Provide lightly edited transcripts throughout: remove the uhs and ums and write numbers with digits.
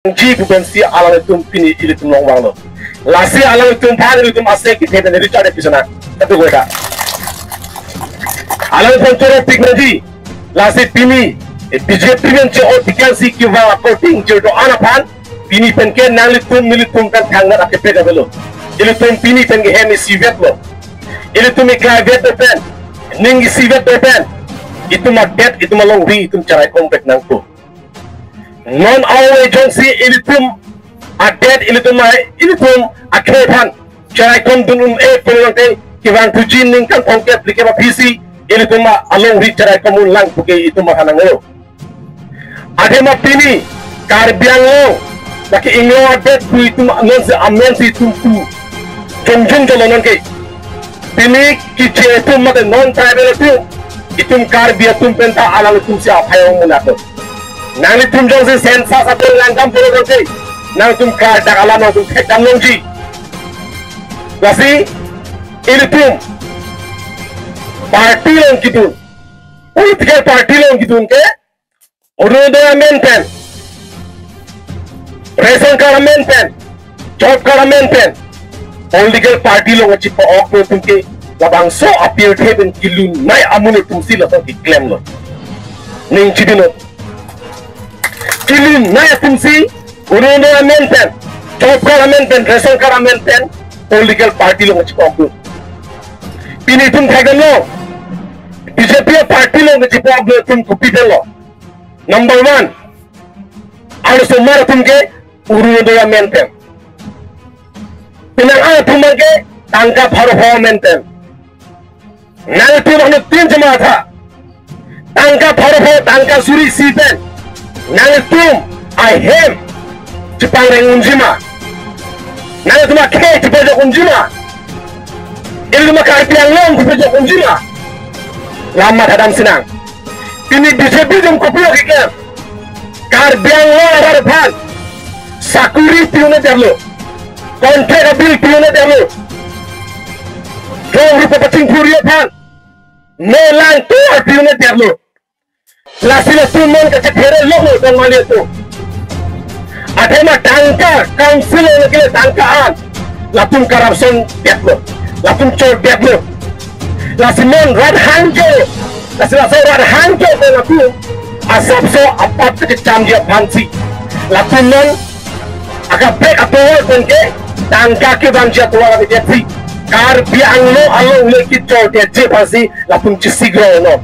ji bukan si alang itu pini ili tum long wang lo lasi alang itu pan ili tum asek kita dari cara pisana itu gue kak alang pencuri teknologi lasi pini BJP yang cewek tiga si kiva voting jodoh anak pan pini penken nang ili tum kan tangga akan peda belo ili tum pini pengen hemi sivet lo ili tum ikai vet pen ningi sivet pen itu mah dead itu mah long wi itu cara komplek nang tu non awal jongsi ilitum adet ilitum akhepan cara kom dunum pelonte kiwan tujin ning kan tongket dike ba PC ilitum along ri cara kom lang buke itu makanan lo ade ma pini karbiang lo laki inglo adet ku itu non se amen si tumpu jongjong jolonon ke pini kiche itu ma non tribal itu karbia tum penta alang tum si apayong munato nang tum jong se sensa satu langkam puluh kali nang tum kar dakala nang tum khedam nongji lasi ini tum party long kitun political party long kitun ke urudo maintain ration card maintain job card maintain political party long achi po ok tum ke labang so appear theben kilun nai amune tum sila to claim lo ning chidino kilin naya tumsi uruno maintain job kara maintain ration kara maintain political party lo ngchi pogdo pini tum thagan lo BJP party lo ngchi pogdo tum kupidel lo number 1 alu sumar tum ke uruno maintain pinang a tum ke tangka pharo maintain nal tum anu tin jama tha tangka pharo tangka suri sipen nang tum I hem Jepang reng unjima nang tum ke Jepang unjima ini tum karpiang long Jepang unjima lama dadam sinang ini BJP jom kopio kike karpiang long ararpan sakuri piune derlo kontrak bil piune derlo dong rupa pacing puriya pan nelang tuar piune derlo lasila tumon ka chere logo dan mali itu adema tangka council lagi tangkaan latum corruption deklo latum chor deklo lasimon rad hanjo lasila so rad hanjo pe latum asap so apat ke camjia pansi latumon aga break atau konke tangka ke banjia tua lagi jadi kar biang lo alo leki chor de je pansi latum cisigro no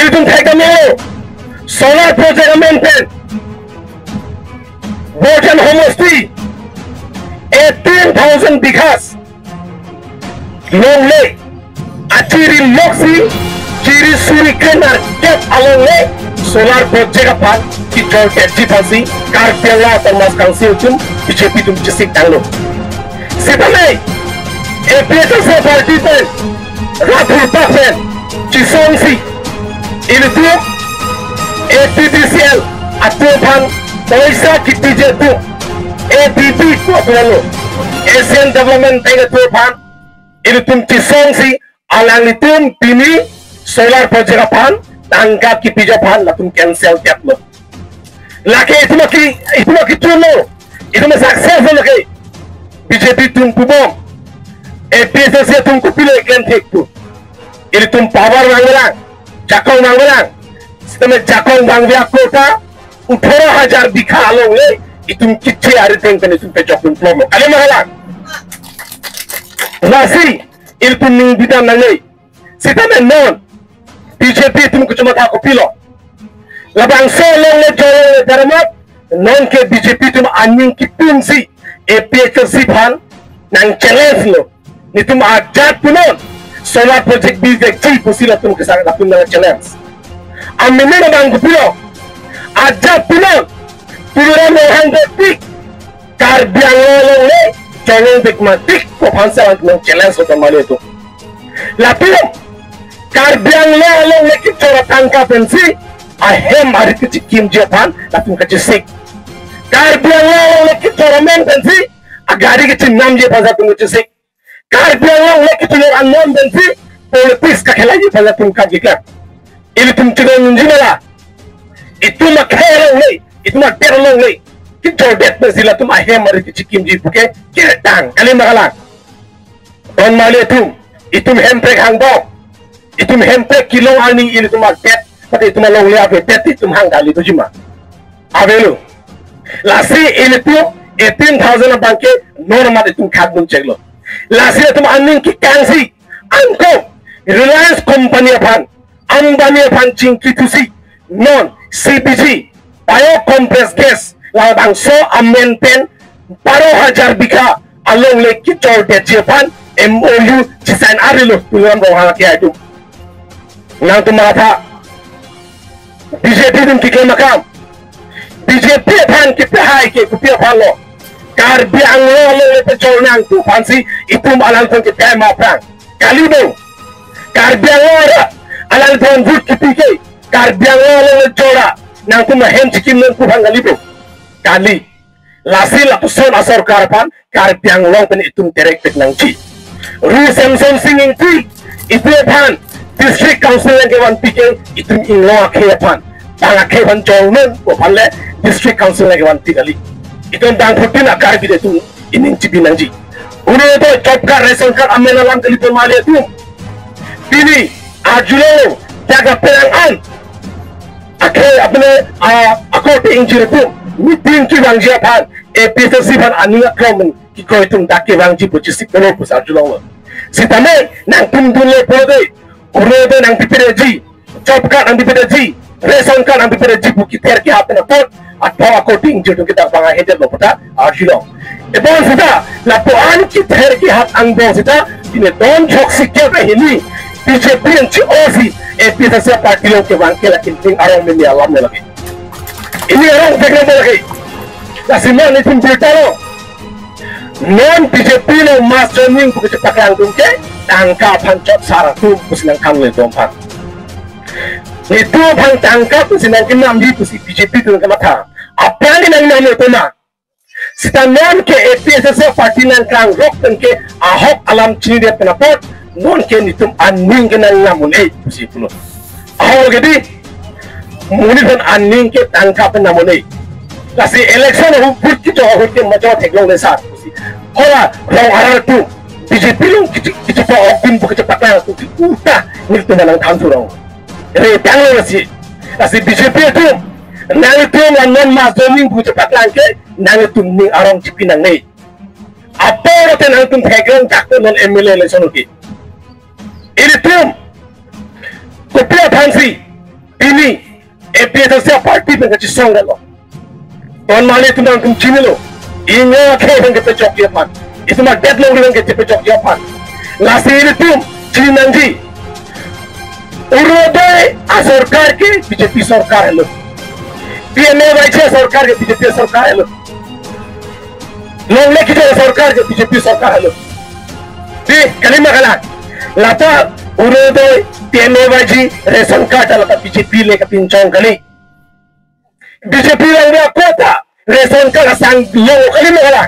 itu thaga mo solar project maintain Bojan homosti 18,000 bighas long lay achiri moksi chiri suri kenar get along lay solar project apa kita kerja pasti karpela termas council tum BJP tum cisik tanglo sebenarnya APSS party pen ratul papen cisongsi ini tuh APBCL aturan Malaysia kita jatuh ADB tu apa lo Asian Development Bank aturan ini tuh cisong si alang itu pini solar project apa tangga kita Japan langsung cancel tiap lo laki itu maki tu lo itu mah successful lagi BJP tuh kubom APSS tuh kupilih ikan tek tu ini tuh power manggalang jakong manggalang sistem jakong bangvia kota 18,000 bighah along le itum kiche ari tengkan itum pejokun plomo ale mahalang lasi iltum ning bidam nangai sistem non BJP itum kucuma ta kopilo labang solo le jore daramat non ke BJP itum aning kitumsi APHC pan nang challenge lo nitum ajat punon solar project bizek chi pusila tum kesang lapun nang challenge amene bang kupilo aja punon puluran orang detik karbiang lolong le challenge dikmatik ko pansal nang challenge ko mali itu lapilom karbiang lolong le kitora tangka pensi ahem hari kecikim Japan lapun kecisik karbiang lolong le kitora men pensi agari kecim nam je pasal tunggu cisik karbiang lolong le kitora anom pensi politis kakelaji pasal tunggu kagikat ini tum tidak menjumlah itu makhluk itu mah terlong le kita det sila tum ahem mari cikim ji buke kiretang kali magalang don mali itu hemprek hangbok itu hemprek kilo ani ini tum det tapi itu mah long le ave det itu hang kali tu jima avelu lasi ini tu 18,000 bangke normal itu khadun ceglo lasi itu aning ki kansi angko Reliance company apaan Ambani apaan cingki tusi non CPG bio compressed gas la bangso amenten 12,000 bika along lake kicor de Japan MOU design arilo tulan rohang kia itu nang tu mata BJP dun kike makam BJP apaan kita hai ke kupia palo karbi anglo le pecol nang tu fansi itu malang tu kita mapang kalibo karbi anglo alal ton vut kipike karbi anglo le jora nang tu mahen cikim nang ku hangalibo kali lasi lapuson asor karpan karbi anglo pen itum direct nang ci ru samson singing ti itu pan district council yang kewan pike itum inglo kepan tanga kewan jolmen ko palle district council yang kewan tikali itu dang putin akar bide tu ining cibinang ji uno to job card ration card amena lang kali pemali tu ini ajulo jaga perangan akhe apne ako te injir tu meeting ki bang japan PSC ban aninga komen ki ko itung dakke bang ji buci sikolo pus ajulo sitame nang tundule pode uno to nang pipire ji job card nang pipire ji ration card nang pipire ji buki ter ki hapna pot atau aku tinggi tu kita bangga hebat loh pada arjilo. Ebon sudah laporan kita hari hat angbo sudah ini don toxic kita ini BJP yang COC bisa siapa parti yang kebangkit lagi ting orang ini alam lagi. Ini orang segera lagi. Nasiman itu berita lo. Non BJP lo mas training begitu pakai anggung ke tangkap pancot sarang tu pusinang kamu itu empat. Itu bang tangkap pusinang kenam di pusi BJP tu kemana? Apa yang nang itu mah? Sitanon ke PSS parti nang kang rok ke Ahok alam cini dia penapot non ke nitum aning ke nang namun pusi pulo. Ahok jadi muni pun aning ke tangkap namun kasi election hukut kita hukut macam teglong lesar pusi. Hola rong aral tu BJP long kita pa okun berkecepatan tu utah nitum nang kanturong. Retang lo kasi BJP tu nang itu non mas zoning buat cepat langke nang itu ning arong cipinang nih apa orang nang itu pegang cakap non MLA election lagi ini tuh kopiah fancy ini PSS parti pengaji songga lo ton mali itu nang cini lo ini akhir yang kita cok japan itu mah deadlock yang kita cok japan lasi ini tuh cini nangji urodai asorkar ke BJP sorkar lo PMA वाइचे सरकार के बीजेपी सरकार है लोग लेके जो सरकार के बीजेपी सरकार है लोग दी कलिमा गला लाता उन्होंने PMA वाइची रेशन कार्ड लाता बीजेपी लेके पिंचों गली बीजेपी वाले कोटा रेशन कार्ड सांग लोग कलिमा गला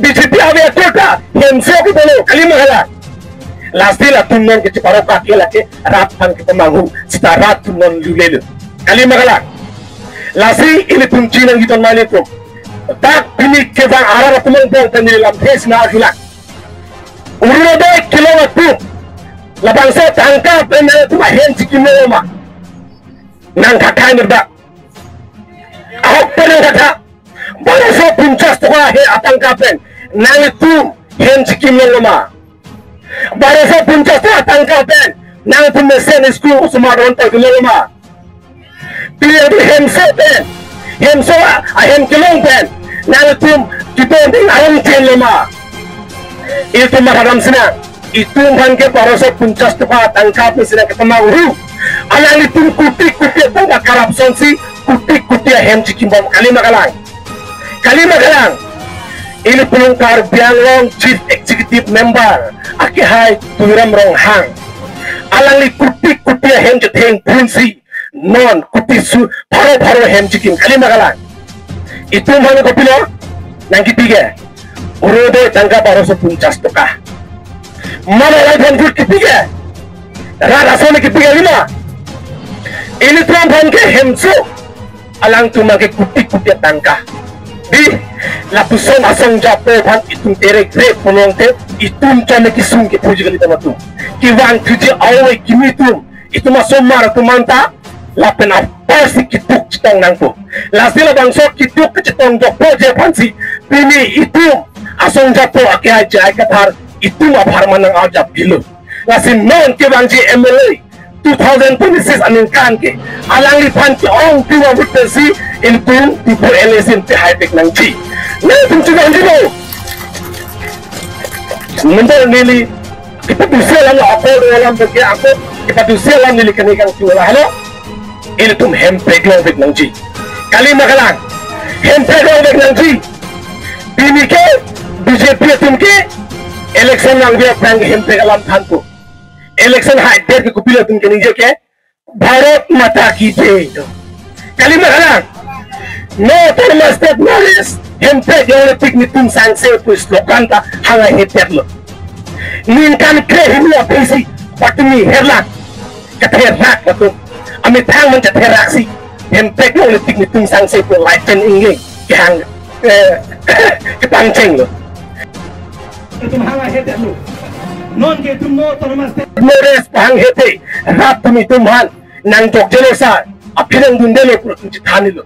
बीजेपी वाले कोटा हिंसा को बोलो कलिमा गला लास्टी ला तुमने के चिपारों का अकेला के रात फन के तमांगू सिता रात तुमने लुले लो कलिमा गला lasi ini kunci nang kita nali tu tak ini kebang arah teman bang tadi dalam face na hilang urut deh kilometer labang saya tangkap ini tu mahen cikin lama nang kakak ni dah ahok pernah kakak baru so puncak tu he tangkapen nang itu hen cikin lama baru so puncak tu tangkapen nang tu mesin school semua orang tahu lama dia di hemso pen, hemso ahem kilong pen, nalatum kita di alam pen lama. Itu maharam sina, itu kan ke paroso puncak tempat tangkap sina ketemu uru. Alang itu kuti tangkap korupsi si kuti ahem cikimbom kali magalang. Ini pelungkar biang chief executive member, akihai turam rong hang. Alang itu kuti ahem jeteng punsi. Non kutisu paro hem cikin kali magalang itu mana kopilo nang ketiga urodo tangga baru sepuncas tukah mana lagi ketiga rara sone ketiga lima ini tuan ke hemso alang tu mage kuti tangka di la tu song asong jape pan itum tere gre polong te itum chane ki sung ki puji gali tamatu ki wan tuji awe kimitum itum asomar tu manta la pena pasi ki tuk chitong nangpo la sila bangso ki tuk chitong do proje pansi bini itum asong japo ake aja kathar itum abhar manang ajap gilu la sin non ke bangji MLA 2026 aningkan ke alang lipan ki ong tiwa witnesi intum tipu elesin ti high-tech nang chi na tum chi nang dilo nembol nili ipadusia lang ako dalam bagi aku ipadusia lang nili kanikang tiwala halo ini tum hempeg long big nang chi kali makalang hempeg long big nang chi bini ke BJP tum ke election nang dia pang hempeg alam thanku election high date के कुपिला तुम के नीचे क्या भारत माता की जय कली में हला no termastet Morris hempe jauh piknik tum sangse puis lokanta hanga heterlo ninkan krehini apesi patmi herla katherak betul amit hang mencatheraksi hempe jauh piknik tum sangse puis laiten ingin yang kepancing lo tum hanga heterlo non ke tum no termastet Morris pang hete rat tumi tumhan nang jokjelo sa apinang dundelo thani lo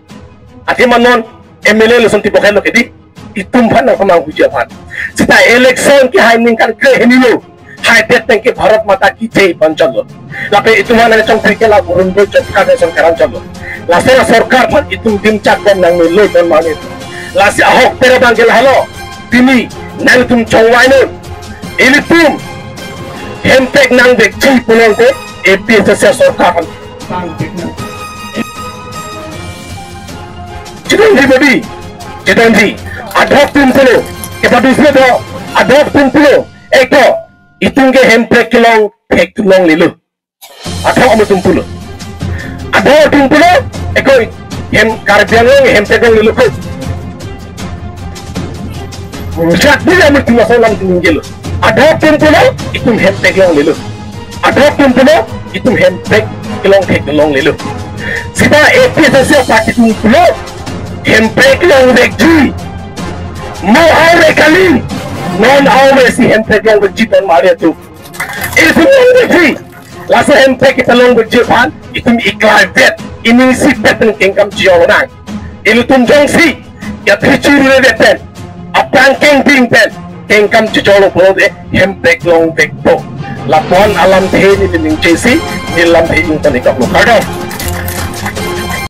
ati manon MLA lo santi bokelo kedi itumhan na kamang hujapan sita election ki haining kan kre henilo hai det tang ke bharat mata ki jai panchalo lape itumhan na chong trike la burun bo chapka de sankaran chalo la sera sarkar phan itum dim chak bom nang me lo don mane la si ahok tere bangel halo tini nang tum chongwai no ilitum hempek nang dek chi punong te APSS sarkar phan bang dek nang Chitonji bodi, Chitonji, adhok tumpulo, kepada isme do, adhok tumpulo, eko, itunge hempek kilong, pek tulong lilu, adhok amu tumpulo, adhok tumpulo, eko, karbian long hempek long lilu ko, jat bila amu tumaso lang tumingilo, adhok tumpulo, itung hempek long lilu, adhok tumpulo, itung hempek kilong pek tulong lilu, sita APSS parti tumpulo, hempek long vegji mau awe kali non awe si hempek long vegji ton mare tu itu long vegji lasa hempek kita long vegji pan itu iklan vet ini si peten kengkam jiong nang ini tunjong si ya trichuru le vet apang keng ping pen kengkam jiong lo de hempek long vegpo lapuan alam the ni ning jesi ni lam the ing tan ikap lo kado